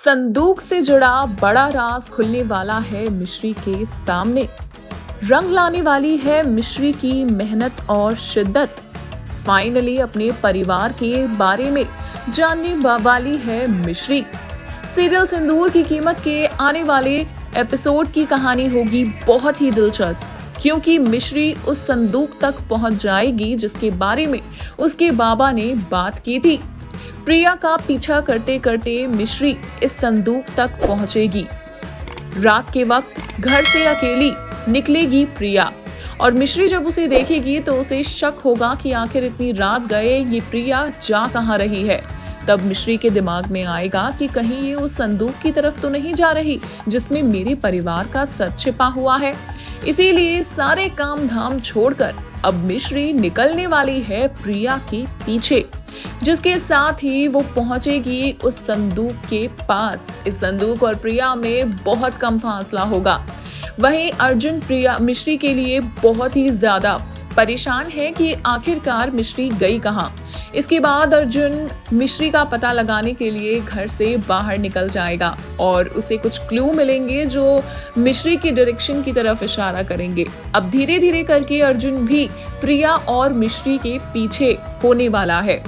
संदूक से जुड़ा बड़ा राज खुलने वाला है मिश्री के सामने। रंग लाने वाली है मिश्री की मेहनत और शिद्दत। फाइनली अपने परिवार के बारे में जानने वाली है मिश्री। सीरियल सिंदूर की कीमत के आने वाले एपिसोड की कहानी होगी बहुत ही दिलचस्प, क्योंकि मिश्री उस संदूक तक पहुंच जाएगी जिसके बारे में उसके बाबा ने बात की थी। प्रिया का पीछा करते करते मिश्री इस संदूक तक पहुंचेगी। रात के वक्त घर से अकेली निकलेगी प्रिया, और मिश्री जब उसे देखेगी तो उसे शक होगा कि आखिर इतनी रात गए ये प्रिया जा कहां रही है। तब मिश्री के दिमाग में आएगा कि कहीं ये उस संदूक की तरफ तो नहीं जा रही जिसमें मेरे परिवार का सच छिपा हुआ है। इसीलिए सारे काम धाम छोड़कर अब मिश्री निकलने वाली है प्रिया के पीछे, जिसके साथ ही वो पहुंचेगी उस संदूक के पास। इस संदूक और प्रिया में बहुत कम फासला होगा। वहीं अर्जुन प्रिया मिश्री के लिए बहुत ही ज्यादा परेशान है कि आखिरकार मिश्री गई कहां। इसके बाद अर्जुन मिश्री का पता लगाने के लिए घर से बाहर निकल जाएगा और उसे कुछ क्लू मिलेंगे जो मिश्री की डायरेक्शन की तरफ इशारा करेंगे। अब धीरे धीरे करके अर्जुन भी प्रिया और मिश्री के पीछे होने वाला है।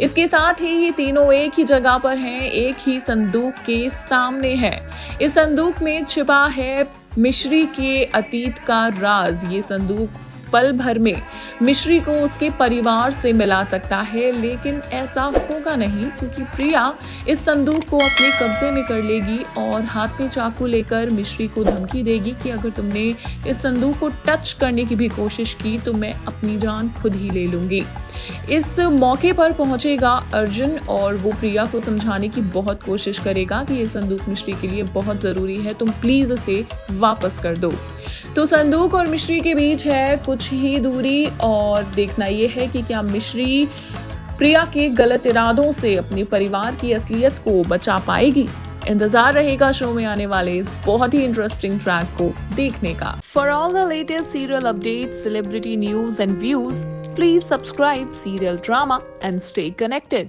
इसके साथ ही ये तीनों एक ही जगह पर हैं, एक ही संदूक के सामने हैं। इस संदूक में छिपा है मिश्री के अतीत का राज। ये संदूक पल भर में मिश्री को उसके परिवार से मिला सकता है, लेकिन ऐसा होगा नहीं, क्योंकि प्रिया इस संदूक को अपने कब्जे में कर लेगी और हाथ में चाकू लेकर मिश्री को धमकी देगी कि अगर तुमने इस संदूक को टच करने की भी कोशिश की तो मैं अपनी जान खुद ही ले लूंगी। इस मौके पर पहुंचेगा अर्जुन और वो प्रिया को समझाने की बहुत कोशिश करेगा कि ये संदूक मिश्री के लिए बहुत जरूरी है, तुम प्लीज इसे वापस कर दो। तो संदूक और मिश्री के बीच है कुछ ही दूरी, और देखना यह है कि क्या मिश्री प्रिया के गलत इरादों से अपने परिवार की असलियत को बचा पाएगी। इंतजार रहेगा शो में आने वाले इस बहुत ही इंटरेस्टिंग ट्रैक को देखने का। For all the latest serial updates, celebrity news and views, please subscribe serial drama and stay connected.